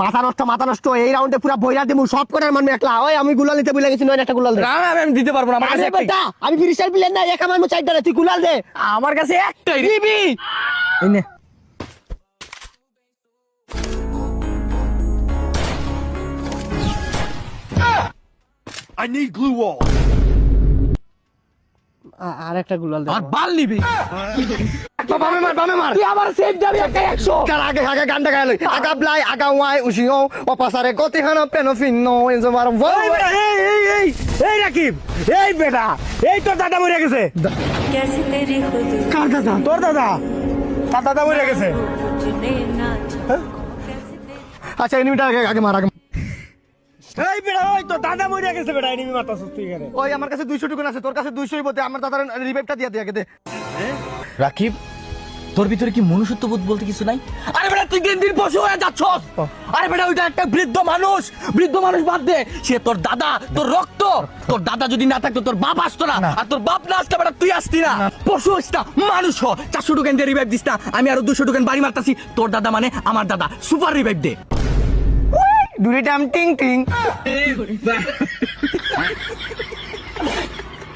মাথা নষ্ট এই রাউন্ডে পুরো বইরা দিমু সব করে মারমু একলা। ওই আমি গুলাল নিতে ভুলে গেছি, নয় একটা গুলাল দে। না আমি দিতে পারবো না, আমার কাছে আরে বেটা আমি ফ্রিস্টাইল প্লেয়ার না, একা মারমু চারটা, তুই গুলাল দে। আমার কাছে একটাই দিবি এই নে। I need glue wall. আর একটা গুলাল দে। আর বাল নিবি বামে মার তুই আবার সেভ যাবি একটা 100। কার আগে গানটা গাইলো আগা ব্লাই আগা ওয়াই উশিও ও পাসারে গতি হানা পেনো ফিনো এজমার এই বেটা, এই রাকিব, এই বেটা, এই তোর দাদা মরে গেছে। कैसे तेरी खुद কার দাদা? তোর দাদা, তার দাদা মরে গেছে। तुझने ना कैसे तेरी আচ্ছা এনিমিটা আগে মার আগে। এই বেটা, ওই তোর দাদা মরে গেছে বেটা, এনিমি মারতাছ তুই এখানে। ওই আমার কাছে 200 টুকুন আছে, তোর কাছে 200ই বলতে আমার দাদার রিভাইভটা দিয়ে দে আগে দে। রাকিব, তোর ভিতরে কি মনুষ্যত্ব বোধ বলতে কিছু নাই? আরে বেটা তুই দিন দিন পশু হয়ে যাচ্ছস। আরে বেটা ওইটা একটা বৃদ্ধ মানুষ বাদ দে, সে তোর দাদা, তোর রক্ত। তোর দাদা যদি না থাকতো তোর বাপ আসতো না, আর তোর বাপ না আসতো বেটা তুই আসতি না। পশু হইস না, মানুষ হ। 400 টোকেন দিয়ে রিভাইভ দিস না, আমি আরো 200 টোকেন বাড়ি মারতাছি। তোর দাদা মানে আমার দাদা, সুপার রিভাইভ দে। দুরিটাম টিং টিং